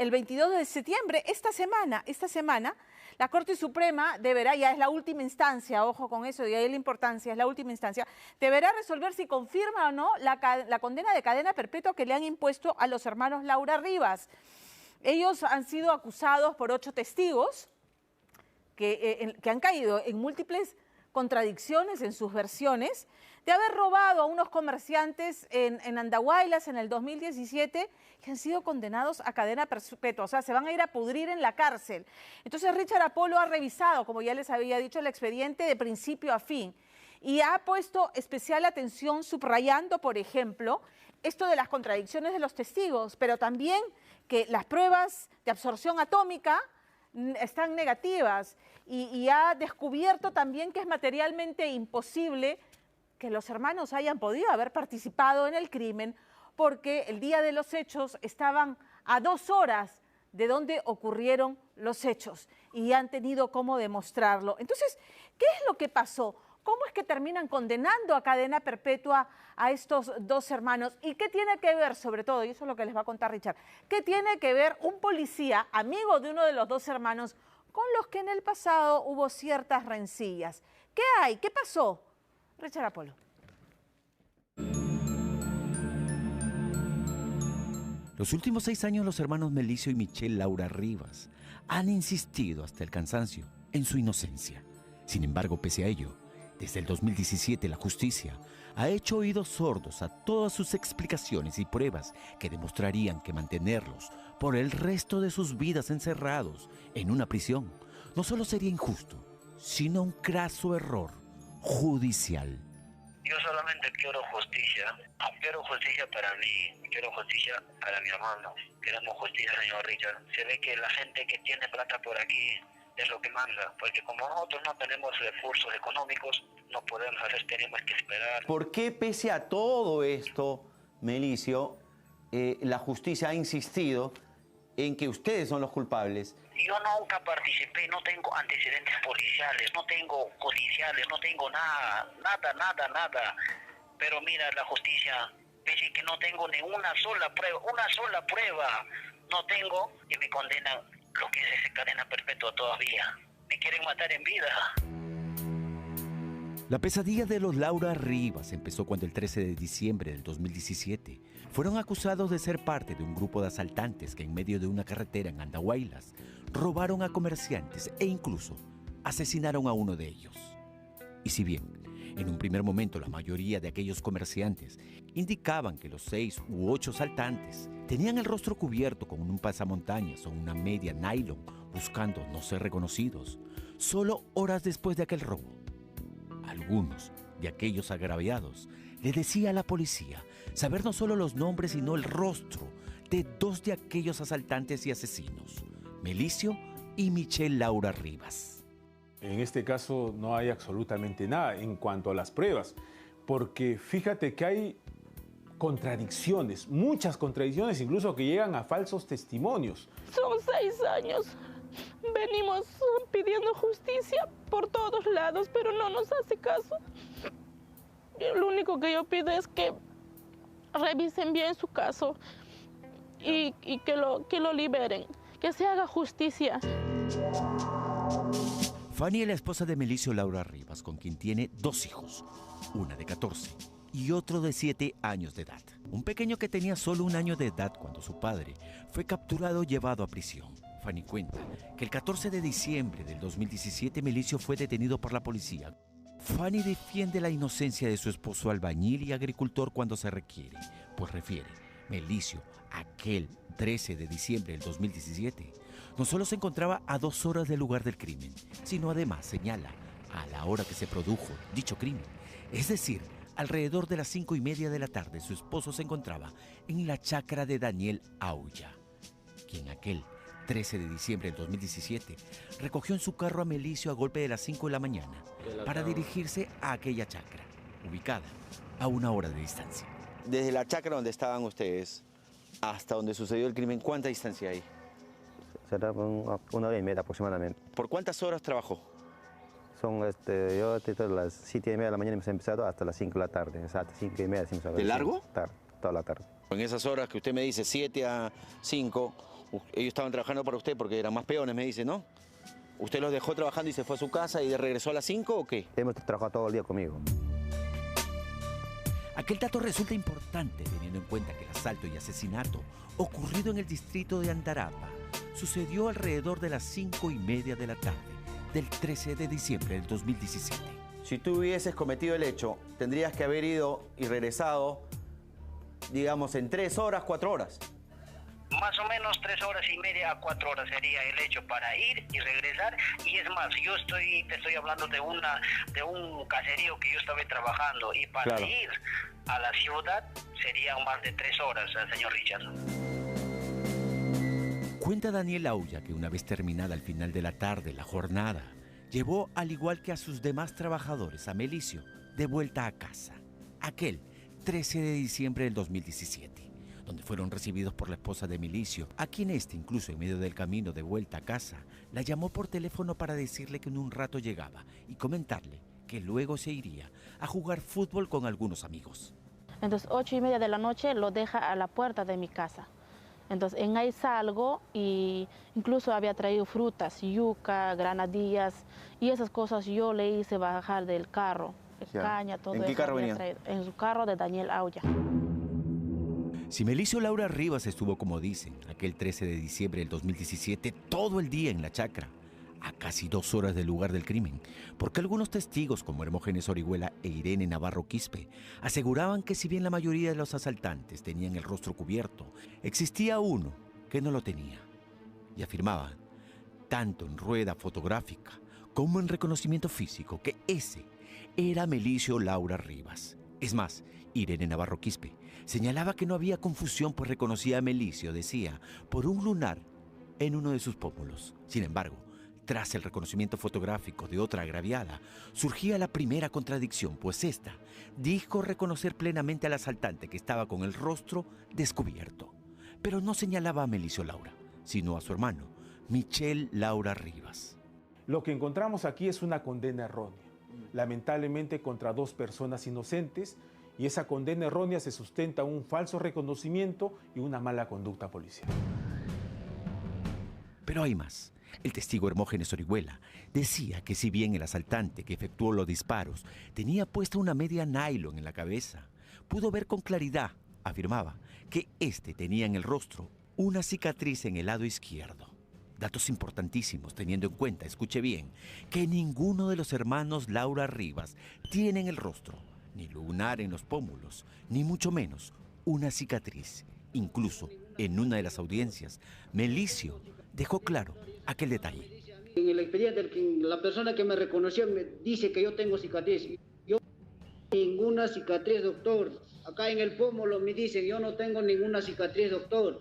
el 22 de septiembre, esta semana, la Corte Suprema deberá, ya es la última instancia, ojo con eso, y ahí la importancia, es la última instancia, deberá resolver si confirma o no la condena de cadena perpetua que le han impuesto a los hermanos Laura Rivas. Ellos han sido acusados por 8 testigos que han caído en múltiples contradicciones en sus versiones, de haber robado a unos comerciantes en Andahuaylas en el 2017 que han sido condenados a cadena perpetua, o sea, se van a ir a pudrir en la cárcel. Entonces Richard Apolo ha revisado, como ya les había dicho, el expediente de principio a fin y ha puesto especial atención subrayando, por ejemplo, esto de las contradicciones de los testigos, pero también que las pruebas de absorción atómica están negativas y ha descubierto también que es materialmente imposible que los hermanos hayan podido haber participado en el crimen porque el día de los hechos estaban a 2 horas de donde ocurrieron los hechos y han tenido cómo demostrarlo. Entonces, ¿qué es lo que pasó? ¿Cómo es que terminan condenando a cadena perpetua a estos 2 hermanos? ¿Y qué tiene que ver, sobre todo, y eso es lo que les va a contar Richard, qué tiene que ver un policía, amigo de uno de los 2 hermanos, con los que en el pasado hubo ciertas rencillas? ¿Qué hay? ¿Qué pasó? Richard Apolo. Los últimos 6 años los hermanos Melicio y Michelle Laura Rivas han insistido hasta el cansancio en su inocencia. Sin embargo, pese a ello, desde el 2017 la justicia ha hecho oídos sordos a todas sus explicaciones y pruebas que demostrarían que mantenerlos por el resto de sus vidas encerrados en una prisión no solo sería injusto, sino un craso error judicial. Yo solamente quiero justicia para mí, quiero justicia para mi hermano, queremos justicia, señor Richard. Se ve que la gente que tiene plata por aquí es lo que manda, porque como nosotros no tenemos recursos económicos, no podemos hacer, tenemos que esperar. ¿Por qué pese a todo esto, Melicio, la justicia ha insistido en que ustedes son los culpables? Yo nunca participé, no tengo antecedentes policiales, no tengo judiciales, no tengo nada. Pero mira, la justicia, pese a que no tengo ni una sola prueba, no tengo, y me condenan lo que es esa cadena perpetua todavía. Me quieren matar en vida. La pesadilla de los Laura Rivas empezó cuando el 13 de diciembre del 2017 fueron acusados de ser parte de un grupo de asaltantes que en medio de una carretera en Andahuaylas robaron a comerciantes e incluso asesinaron a uno de ellos. Y si bien en un primer momento la mayoría de aquellos comerciantes indicaban que los 6 u 8 asaltantes tenían el rostro cubierto con un pasamontañas o una media nylon buscando no ser reconocidos, solo horas después de aquel robo, algunos de aquellos agraviados le decía a la policía saber no solo los nombres sino el rostro de 2 de aquellos asaltantes y asesinos, Melicio y Michelle Laura Rivas. En este caso no hay absolutamente nada en cuanto a las pruebas, porque fíjate que hay contradicciones, muchas contradicciones, incluso que llegan a falsos testimonios. Son 6 años. Venimos pidiendo justicia por todos lados, pero no nos hace caso. Lo único que yo pido es que revisen bien su caso y que lo liberen, que se haga justicia. Fanny es la esposa de Melicio Laura Rivas, con quien tiene 2 hijos, una de 14 y otro de 7 años de edad. Un pequeño que tenía solo 1 año de edad cuando su padre fue capturado y llevado a prisión. Fanny cuenta que el 14 de diciembre del 2017 Melicio fue detenido por la policía. Fanny defiende la inocencia de su esposo albañil y agricultor cuando se requiere, pues refiere, Melicio, aquel 13 de diciembre del 2017, no solo se encontraba a 2 horas del lugar del crimen, sino además señala a la hora que se produjo dicho crimen, es decir, alrededor de las 5:30 de la tarde, su esposo se encontraba en la chacra de Daniel Aulla, quien aquel 13 de diciembre del 2017 recogió en su carro a Melicio a golpe de las 5 de la mañana para dirigirse a aquella chacra, ubicada a 1 hora de distancia. Desde la chacra donde estaban ustedes hasta donde sucedió el crimen, ¿cuánta distancia hay? Será 1 hora y media aproximadamente. ¿Por cuántas horas trabajó? Yo desde las 7:30 de la mañana hemos empezado hasta las 5 de la tarde. Hasta 5:30. ¿De largo? Toda la tarde. En esas horas que usted me dice, 7 a 5, Ellos estaban trabajando para usted porque eran más peones, me dice, ¿no? ¿Usted los dejó trabajando y se fue a su casa y regresó a las 5 o qué? Hemos trabajado todo el día conmigo. Aquel dato resulta importante teniendo en cuenta que el asalto y asesinato ocurrido en el distrito de Andarapa sucedió alrededor de las 5:30 de la tarde del 13 de diciembre del 2017. Si tú hubieses cometido el hecho, tendrías que haber ido y regresado, digamos, en 3 horas, 4 horas. Más o menos 3 horas y media a 4 horas sería el hecho para ir y regresar. Y es más, te estoy hablando de un caserío que yo estaba trabajando. Y para Claro. ir a la ciudad serían más de 3 horas, señor Richard. Cuenta Daniel Aulla que una vez terminada al final de la tarde la jornada, llevó, al igual que a sus demás trabajadores, a Melicio de vuelta a casa. Aquel 13 de diciembre del 2017, donde fueron recibidos por la esposa de Melicio, a quien este, incluso en medio del camino de vuelta a casa, la llamó por teléfono para decirle que en un rato llegaba y comentarle que luego se iría a jugar fútbol con algunos amigos. Entonces, 8:30 de la noche lo deja a la puerta de mi casa. Entonces, en ahí salgo y incluso había traído frutas, yuca, granadillas y esas cosas yo le hice bajar del carro, Ya. caña, todo ¿En eso. qué carro había venía? traído. En su carro de Daniel Aulla. Si Melicio Laura Rivas estuvo, como dicen, aquel 13 de diciembre del 2017, todo el día en la chacra, a casi 2 horas del lugar del crimen, porque algunos testigos, como Hermógenes Orihuela e Irene Navarro Quispe, aseguraban que si bien la mayoría de los asaltantes tenían el rostro cubierto, existía uno que no lo tenía. Y afirmaban, tanto en rueda fotográfica como en reconocimiento físico, que ese era Melicio Laura Rivas. Es más, Irene Navarro Quispe señalaba que no había confusión, pues reconocía a Melicio, decía, por un lunar en uno de sus pómulos. Sin embargo, tras el reconocimiento fotográfico de otra agraviada, surgía la primera contradicción, pues esta dijo reconocer plenamente al asaltante que estaba con el rostro descubierto. Pero no señalaba a Melicio Laura, sino a su hermano, Michel Laura Rivas. Lo que encontramos aquí es una condena errónea, lamentablemente contra 2 personas inocentes, y esa condena errónea se sustenta en un falso reconocimiento y una mala conducta policial. Pero hay más. El testigo Hermógenes Orihuela decía que si bien el asaltante que efectuó los disparos tenía puesta una media nylon en la cabeza, pudo ver con claridad, afirmaba, que este tenía en el rostro una cicatriz en el lado izquierdo. Datos importantísimos teniendo en cuenta, escuche bien, que ninguno de los hermanos Laura Rivas tiene en el rostro ni lunar en los pómulos, ni mucho menos una cicatriz. Incluso en una de las audiencias, Melicio dejó claro aquel detalle. En el expediente, la persona que me reconoció me dice que yo tengo cicatriz. Yo no tengo ninguna cicatriz, doctor. Acá en el pómulo me dicen, yo no tengo ninguna cicatriz, doctor.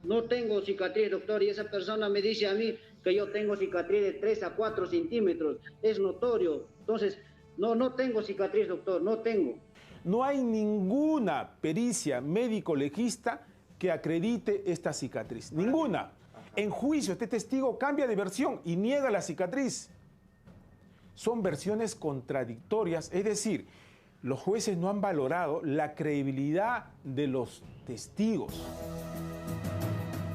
No tengo cicatriz, doctor. Y esa persona me dice a mí que yo tengo cicatriz de 3 a 4 centímetros. Es notorio. Entonces, no tengo cicatriz, doctor. No tengo. No hay ninguna pericia médico-legista que acredite esta cicatriz. Ninguna. En juicio, este testigo cambia de versión y niega la cicatriz. Son versiones contradictorias, es decir, los jueces no han valorado la credibilidad de los testigos.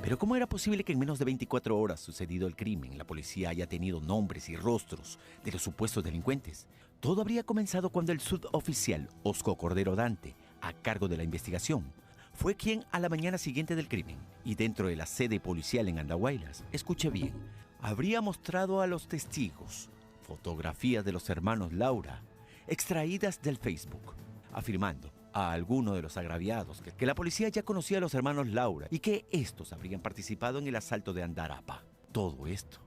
Pero ¿cómo era posible que en menos de 24 horas sucedido el crimen, la policía haya tenido nombres y rostros de los supuestos delincuentes? Todo habría comenzado cuando el suboficial Osco Cordero Dante, a cargo de la investigación, fue quien a la mañana siguiente del crimen y dentro de la sede policial en Andahuaylas, escuche bien, habría mostrado a los testigos fotografías de los hermanos Laura extraídas del Facebook, afirmando a alguno de los agraviados que la policía ya conocía a los hermanos Laura y que estos habrían participado en el asalto de Andarapa. Todo esto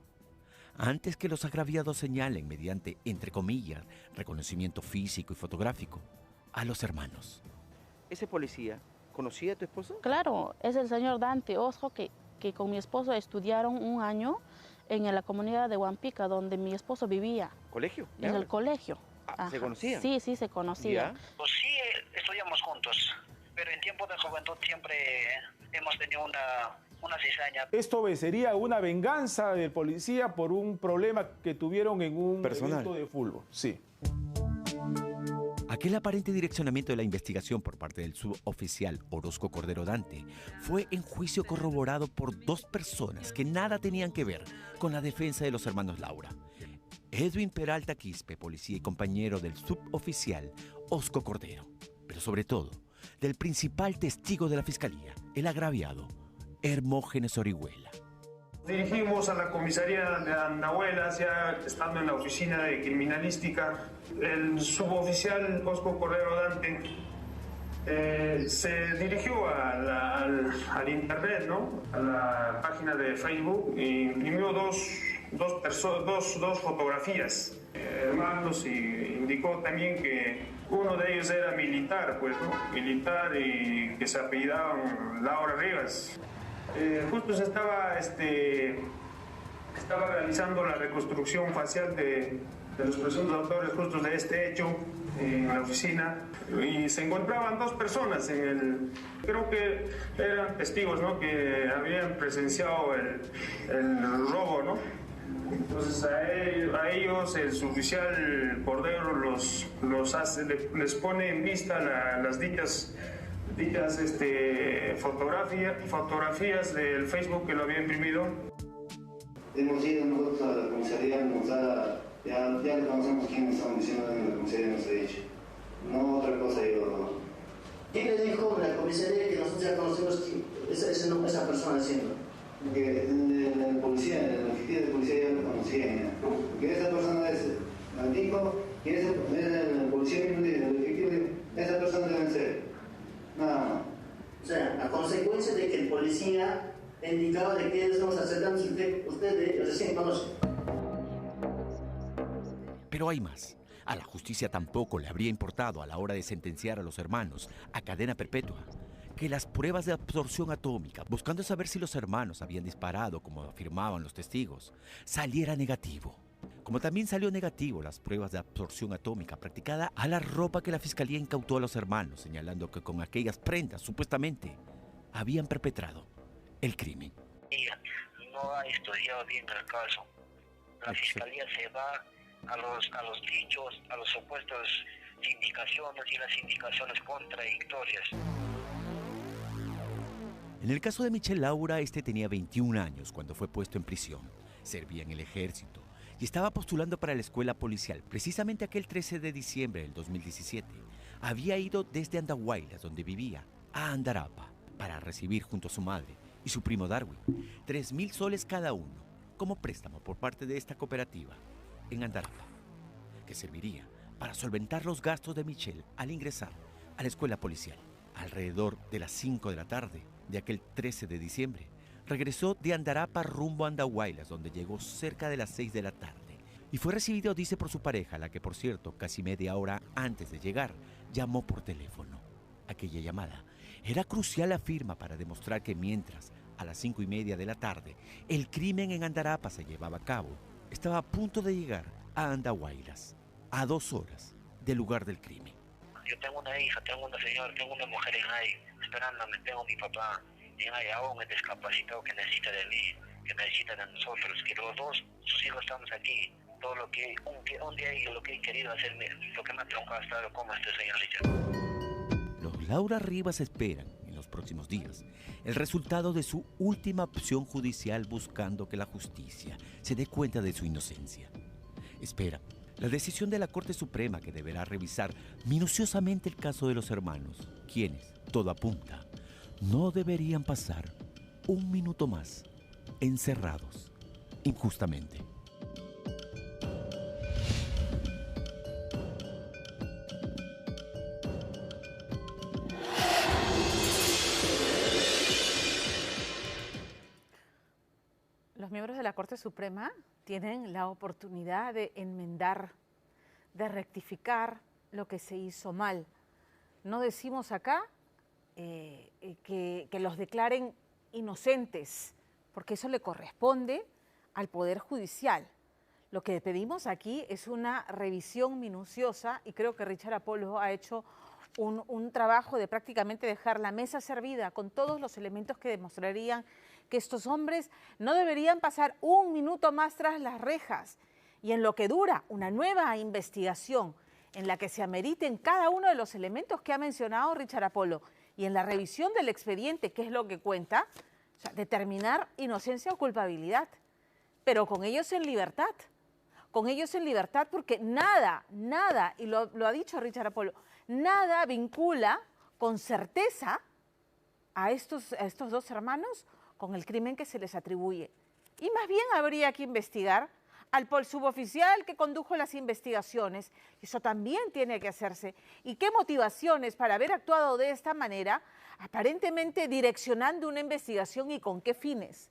antes que los agraviados señalen mediante, entre comillas, reconocimiento físico y fotográfico a los hermanos. ¿Ese policía conocía a tu esposo? Claro, es el señor Dante Osco que con mi esposo estudiaron un año en la comunidad de Huampica, donde mi esposo vivía. ¿Colegio? En el colegio. Ah, ¿se conocían? Sí, se conocían. ¿Ya? Pues sí, estudiamos juntos, pero en tiempo de juventud siempre hemos tenido una cizaña. Esto sería una venganza del policía por un problema que tuvieron en un Personal. evento de fútbol. Sí. Aquel aparente direccionamiento de la investigación por parte del suboficial Orozco Cordero Dante fue en juicio corroborado por dos personas que nada tenían que ver con la defensa de los hermanos Laura. Edwin Peralta Quispe, policía y compañero del suboficial Orozco Cordero, pero sobre todo del principal testigo de la fiscalía, el agraviado Hermógenes Orihuela. Dirigimos a la comisaría de Andahuaylas, ya estando en la oficina de criminalística. El suboficial Orozco Cordero Dante se dirigió al internet, ¿no? A la página de Facebook, e imprimió dos fotografías, hermanos, y indicó también que uno de ellos era militar, pues, ¿no? Militar, y que se apellidaban Laura Rivas. Justo se estaba realizando la reconstrucción facial de los presuntos autores justos de este hecho en la oficina, y se encontraban dos personas creo que eran testigos, ¿no? Que habían presenciado el robo, ¿no? Entonces a ellos el suboficial Cordero les pone en vista las dichas fotografías del Facebook que lo había imprimido. Hemos ido nosotros a la comisaría, ya le conocemos quién estaban diciendo en la comisaría, nos ha dicho. No otra cosa yo. ¿Quién le dijo en la comisaría que nosotros ya conocemos esa persona haciendo? Porque el policía, el oficial de policía ya lo conocía. Porque esa persona me dijo que el policía mismo dice, el efectivo, esa persona debe ser. No. O sea, a consecuencia de que el policía indicaba de que estamos acercando, usted recién conoce. Pero hay más. A la justicia tampoco le habría importado a la hora de sentenciar a los hermanos a cadena perpetua que las pruebas de absorción atómica, buscando saber si los hermanos habían disparado, como afirmaban los testigos, saliera negativo. Como también salió negativo las pruebas de absorción atómica practicada a la ropa que la fiscalía incautó a los hermanos, señalando que con aquellas prendas supuestamente habían perpetrado el crimen. No ha estudiado bien el caso. La fiscalía se va a los dichos, a los supuestos indicaciones y las indicaciones contradictorias. En el caso de Michel Laura, este tenía 21 años cuando fue puesto en prisión. Servía en el ejército y estaba postulando para la escuela policial. Precisamente aquel 13 de diciembre del 2017, había ido desde Andahuaylas, donde vivía, a Andarapa, para recibir junto a su madre y su primo Darwin 3.000 soles cada uno como préstamo por parte de esta cooperativa en Andarapa, que serviría para solventar los gastos de Michel al ingresar a la escuela policial. Alrededor de las 5 de la tarde de aquel 13 de diciembre, regresó de Andarapa rumbo a Andahuaylas, donde llegó cerca de las 6 de la tarde y fue recibido, dice, por su pareja, la que, por cierto, casi media hora antes de llegar, llamó por teléfono. Aquella llamada era crucial, afirma, para demostrar que mientras a las 5:30 de la tarde el crimen en Andarapa se llevaba a cabo, estaba a punto de llegar a Andahuaylas, a 2 horas del lugar del crimen. Yo tengo una hija, tengo una señora, tengo una mujer en ahí esperándome, tengo mi papá en ahí aún discapacitado que necesita de mí, que necesita de nosotros, que los dos, sus hijos, estamos aquí. Todo lo que un día lo que he querido hacer, lo que me ha troncado hasta como este señor Richard. Los Laura Rivas esperan en los próximos días el resultado de su última opción judicial, buscando que la justicia se dé cuenta de su inocencia. Espera la decisión de la Corte Suprema, que deberá revisar minuciosamente el caso de los hermanos, quienes, todo apunta, no deberían pasar un minuto más encerrados injustamente. Los miembros de la Corte Suprema tienen la oportunidad de enmendar, de rectificar lo que se hizo mal. No decimos acá que los declaren inocentes, porque eso le corresponde al Poder Judicial. Lo que pedimos aquí es una revisión minuciosa, y creo que Richard Apolo ha hecho un trabajo de prácticamente dejar la mesa servida con todos los elementos que demostrarían que estos hombres no deberían pasar un minuto más tras las rejas. Y en lo que dura una nueva investigación, en la que se ameriten cada uno de los elementos que ha mencionado Richard Apolo y en la revisión del expediente, que es lo que cuenta, o sea, determinar inocencia o culpabilidad, pero con ellos en libertad. Con ellos en libertad, porque nada, y lo ha dicho Richard Apolo, nada vincula con certeza a estos dos hermanos con el crimen que se les atribuye. Y más bien habría que investigar al suboficial que condujo las investigaciones. Eso también tiene que hacerse. ¿Y qué motivaciones para haber actuado de esta manera, aparentemente direccionando una investigación y con qué fines?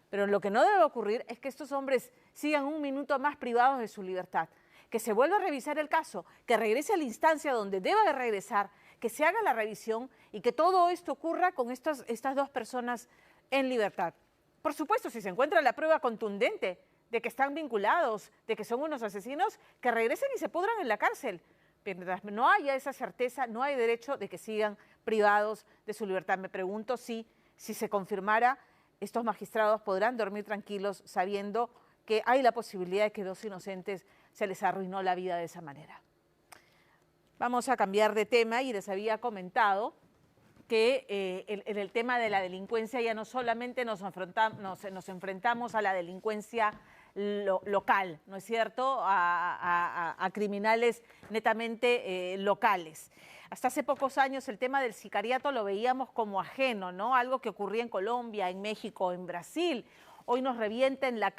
Pero lo que no debe ocurrir es que estos hombres sigan un minuto más privados de su libertad, que se vuelva a revisar el caso, que regrese a la instancia donde deba de regresar, que se haga la revisión y que todo esto ocurra con estas dos personas en libertad. Por supuesto, si se encuentra la prueba contundente de que están vinculados, de que son unos asesinos, que regresen y se pudran en la cárcel. Mientras no haya esa certeza, no hay derecho de que sigan privados de su libertad. Me pregunto si se confirmara, estos magistrados podrán dormir tranquilos sabiendo que hay la posibilidad de que dos inocentes se les arruinó la vida de esa manera. Vamos a cambiar de tema y les había comentado que en el tema de la delincuencia ya no solamente nos enfrentamos a la delincuencia local, ¿no es cierto?, a criminales netamente locales. Hasta hace pocos años el tema del sicariato lo veíamos como ajeno, ¿no? Algo que ocurría en Colombia, en México, en Brasil. Hoy nos revienta en la